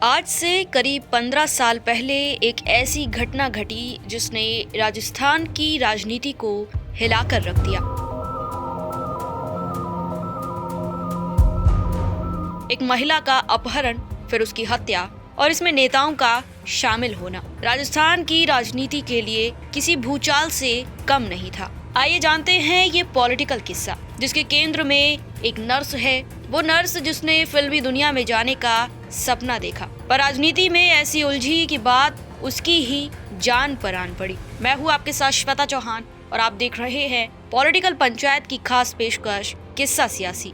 आज से करीब 15 साल पहले एक ऐसी घटना घटी जिसने राजस्थान की राजनीति को हिलाकर रख दिया। एक महिला का अपहरण, फिर उसकी हत्या और इसमें नेताओं का शामिल होना राजस्थान की राजनीति के लिए किसी भूचाल से कम नहीं था। आइए जानते हैं ये पॉलिटिकल किस्सा, जिसके केंद्र में एक नर्स है। वो नर्स जिसने फिल्मी दुनिया में जाने का सपना देखा, पर राजनीति में ऐसी उलझी कि बात उसकी ही जान पर आन पड़ी। मैं हूँ आपके साथ श्वेता चौहान और आप देख रहे हैं पॉलिटिकल पंचायत की खास पेशकश किस्सा सियासी।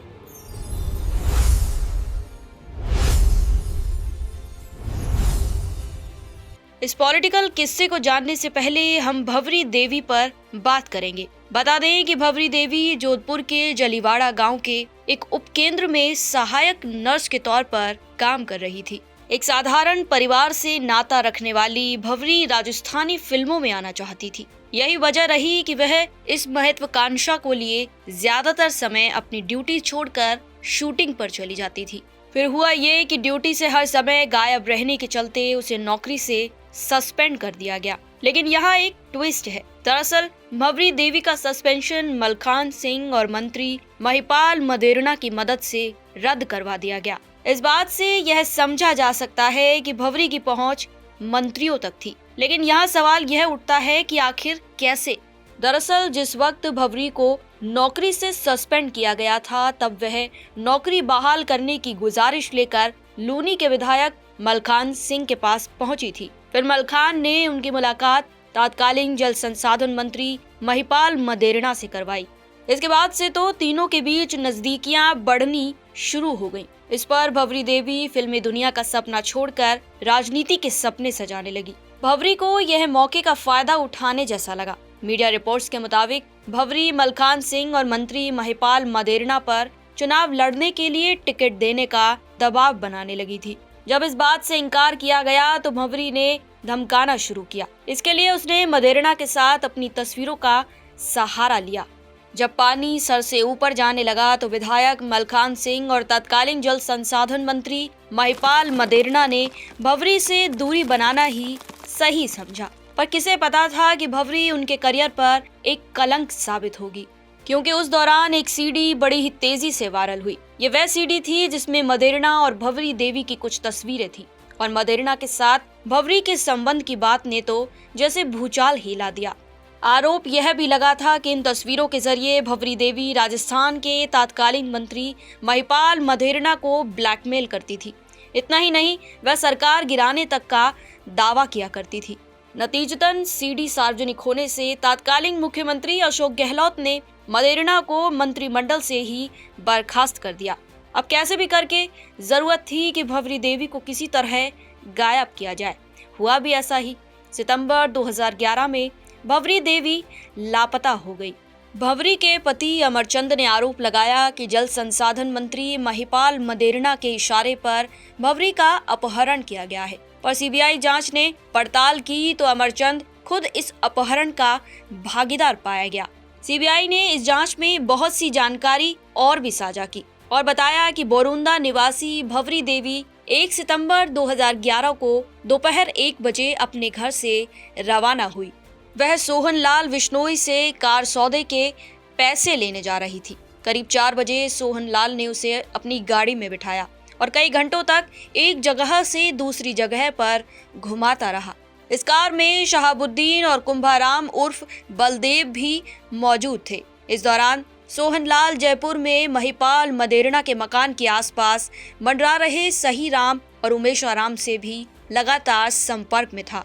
इस पॉलिटिकल किस्से को जानने से पहले हम भंवरी देवी पर बात करेंगे। बता दें कि भंवरी देवी जोधपुर के जलीवाड़ा गांव के एक उपकेंद्र में सहायक नर्स के तौर पर काम कर रही थी। एक साधारण परिवार से नाता रखने वाली भंवरी राजस्थानी फिल्मों में आना चाहती थी। यही वजह रही कि वह इस महत्वाकांक्षा को लिए ज्यादातर समय अपनी ड्यूटी छोड़कर शूटिंग पर चली जाती थी। फिर हुआ ये कि ड्यूटी से हर समय गायब रहने के चलते उसे नौकरी से सस्पेंड कर दिया गया। लेकिन यहाँ एक ट्विस्ट है। दरअसल भंवरी देवी का सस्पेंशन मलखान सिंह और मंत्री महिपाल मदेरणा की मदद से रद्द करवा दिया गया। इस बात से यह समझा जा सकता है कि भंवरी की पहुंच मंत्रियों तक थी। लेकिन यहाँ सवाल यह उठता है कि आखिर कैसे? दरअसल जिस वक्त भंवरी को नौकरी से सस्पेंड किया गया था, तब वह नौकरी बहाल करने की गुजारिश लेकर लूनी के विधायक मलखान सिंह के पास पहुंची थी। फिर मलखान ने उनकी मुलाकात तत्कालीन जल संसाधन मंत्री महिपाल मदेरणा से करवाई। इसके बाद से तो तीनों के बीच नजदीकियां बढ़नी शुरू हो गईं। इस पर भंवरी देवी फिल्मी दुनिया का सपना छोड़कर राजनीति के सपने सजाने लगी। भंवरी को यह मौके का फायदा उठाने जैसा लगा। मीडिया रिपोर्ट्स के मुताबिक भंवरी मलखान सिंह और मंत्री महिपाल मदेरणा पर चुनाव लड़ने के लिए टिकट देने का दबाव बनाने लगी थी। जब इस बात से इनकार किया गया तो भंवरी ने धमकाना शुरू किया। इसके लिए उसने मदेरणा के साथ अपनी तस्वीरों का सहारा लिया। जब पानी सर से ऊपर जाने लगा तो विधायक मलखान सिंह और तत्कालीन जल संसाधन मंत्री महिपाल मदेरणा ने भंवरी से दूरी बनाना ही सही समझा। पर किसे पता था कि भंवरी उनके करियर पर एक कलंक साबित होगी, क्योंकि उस दौरान एक सीडी बड़ी ही तेजी से वायरल हुई। ये वह सीडी थी जिसमें मदेरणा और भंवरी देवी की कुछ तस्वीरें थी और मदेरणा के साथ भंवरी के संबंध की बात ने तो जैसे भूचाल हिला दिया। आरोप यह भी लगा था कि इन तस्वीरों के जरिए भंवरी देवी राजस्थान के तत्कालीन मंत्री महिपाल मदेरणा को ब्लैकमेल करती थी। इतना ही नहीं, वह सरकार गिराने तक का दावा किया करती थी। नतीजतन सीडी सार्वजनिक होने से तत्कालीन मुख्यमंत्री अशोक गहलोत ने मदेरणा को मंत्रिमंडल से ही बर्खास्त कर दिया। अब कैसे भी करके जरूरत थी कि भंवरी देवी को किसी तरह गायब किया जाए। हुआ भी ऐसा ही। सितंबर 2011 में भंवरी देवी लापता हो गई। भंवरी के पति अमरचंद ने आरोप लगाया कि जल संसाधन मंत्री महिपाल मदेरणा के इशारे पर भंवरी का अपहरण किया गया है। पर सीबीआई जांच ने पड़ताल की तो अमरचंद खुद इस अपहरण का भागीदार पाया गया। सीबीआई ने इस जांच में बहुत सी जानकारी और भी साझा की और बताया कि बोरुंदा निवासी भंवरी देवी 1 सितंबर 2011 को दोपहर 1 बजे अपने घर से रवाना हुई। वह सोहनलाल विश्नोई से कार सौदे के पैसे लेने जा रही थी। करीब 4 बजे सोहनलाल ने उसे अपनी गाड़ी में बिठाया और कई घंटों तक एक जगह से दूसरी जगह पर घुमाता रहा। इस कार में शहाबुद्दीन और कुंभाराम उर्फ बलदेव भी मौजूद थे। इस दौरान सोहनलाल जयपुर में महिपाल मदेरणा के मकान के आसपास मंडरा रहे सहीराम और उमेशाराम से भी लगातार संपर्क में था।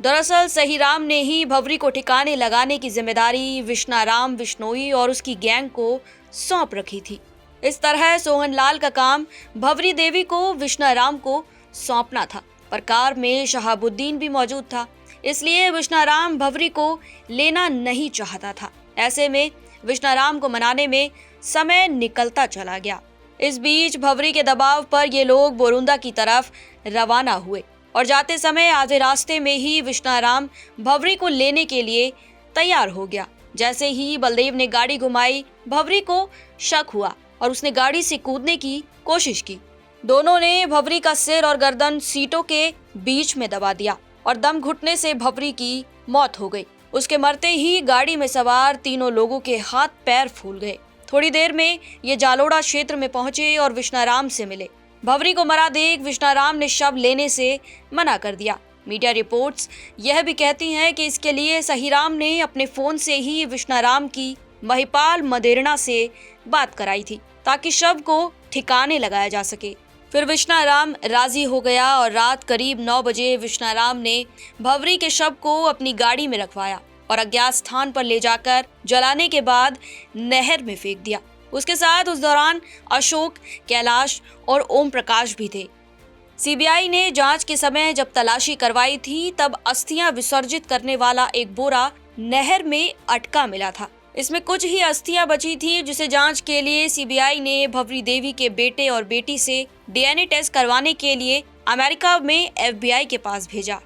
दरअसल सहीराम ने ही भंवरी को ठिकाने लगाने की जिम्मेदारी विश्नाराम विश्नोई और उसकी गैंग को सौंप रखी थी। इस तरह सोहनलाल का काम भंवरी देवी को विश्नाराम को सौंपना था। पर कार में शहाबुद्दीन भी मौजूद था, इसलिए विश्नाराम भंवरी को लेना नहीं चाहता था। ऐसे में विश्नाराम को मनाने में समय निकलता चला गया। इस बीच भंवरी के दबाव पर ये लोग बोरुंदा की तरफ रवाना हुए और जाते समय आधे रास्ते में ही विश्नाराम भंवरी को लेने के लिए तैयार हो गया। जैसे ही बलदेव ने गाड़ी घुमाई, भंवरी को शक हुआ और उसने गाड़ी से कूदने की कोशिश की। दोनों ने भंवरी का सिर और गर्दन सीटों के बीच में दबा दिया और दम घुटने से भंवरी की मौत हो गई। उसके मरते ही गाड़ी में सवार तीनों लोगों के हाथ पैर फूल गए। थोड़ी देर में ये जालोड़ा क्षेत्र में पहुंचे और विश्नाराम से मिले। भंवरी को मरा देख विश्नाराम ने शव लेने से मना कर दिया। मीडिया रिपोर्ट्स यह भी कहती हैं कि इसके लिए सहीराम ने अपने फोन से ही विश्नाराम की महिपाल मदेरणा से बात कराई थी ताकि शव को ठिकाने लगाया जा सके। फिर विश्नाराम राजी हो गया और रात करीब 9 बजे विश्नाराम ने भंवरी के शव को अपनी गाड़ी में रखवाया और अज्ञात स्थान पर ले जाकर जलाने के बाद नहर में फेंक दिया। उसके साथ उस दौरान अशोक, कैलाश और ओम प्रकाश भी थे। सीबीआई ने जांच के समय जब तलाशी करवाई थी तब अस्थियां विसर्जित करने वाला एक बोरा नहर में अटका मिला था। इसमें कुछ ही अस्थियां बची थी जिसे जांच के लिए सीबीआई ने भंवरी देवी के बेटे और बेटी से डीएनए टेस्ट करवाने के लिए अमेरिका में एफबीआई के पास भेजा,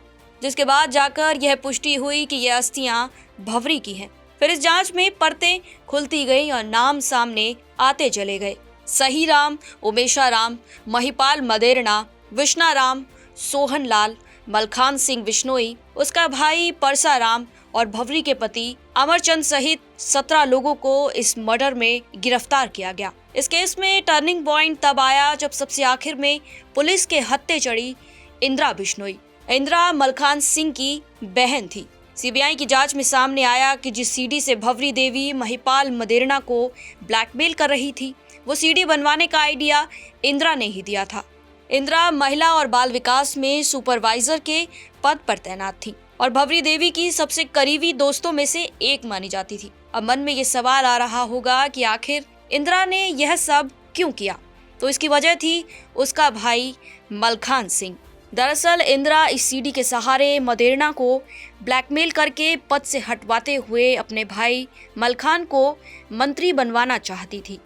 जिसके बाद जाकर यह पुष्टि हुई कि यह अस्थियां भंवरी की हैं। फिर इस जांच में परतें खुलती गई और नाम सामने आते चले गए। सहीराम, उमेशाराम, महिपाल मदेरणा, विश्नाराम, सोहनलाल, मलखान सिंह बिश्नोई, उसका भाई परसाराम और भंवरी के पति अमरचंद सहित 17 लोगों को इस मर्डर में गिरफ्तार किया गया। इस केस में टर्निंग पॉइंट तब आया जब सबसे आखिर में पुलिस के हत्थे चढ़ी इंदिरा बिश्नोई। इंदिरा मलखान सिंह की बहन थी। सीबीआई की जांच में सामने आया कि जिस सीडी से भंवरी देवी महिपाल मदेरणा को ब्लैकमेल कर रही थी, वो सीडी बनवाने का आइडिया इंदिरा ने ही दिया था। इंदिरा महिला और बाल विकास में सुपरवाइजर के पद पर तैनात थी और भंवरी देवी की सबसे करीबी दोस्तों में से एक मानी जाती थी। अब मन में ये सवाल आ रहा होगा कि आखिर इंदिरा ने यह सब क्यों किया? तो इसकी वजह थी उसका भाई मलखान सिंह। दरअसल इंदिरा इस सीडी के सहारे मदेरणा को ब्लैकमेल करके पद से हटवाते हुए अपने भाई मलखान को मंत्री बनवाना चाहती थी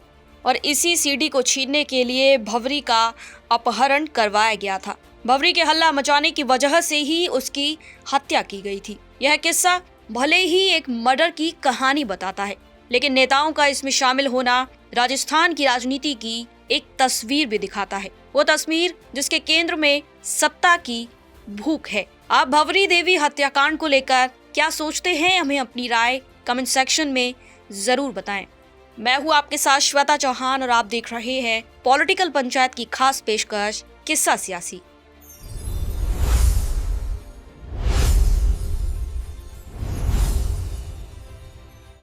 और इसी सीडी को छीनने के लिए भंवरी का अपहरण करवाया गया था। भंवरी के हल्ला मचाने की वजह से ही उसकी हत्या की गई थी। यह किस्सा भले ही एक मर्डर की कहानी बताता है, लेकिन नेताओं का इसमें शामिल होना राजस्थान की राजनीति की एक तस्वीर भी दिखाता है। वो तस्वीर जिसके केंद्र में सत्ता की भूख है। आप भंवरी देवी हत्याकांड को लेकर क्या सोचते हैं? हमें अपनी राय कमेंट सेक्शन में जरूर बताएं। मैं हूँ आपके साथ श्वेता चौहान और आप देख रहे हैं पॉलिटिकल पंचायत की खास पेशकश किस्सा सियासी।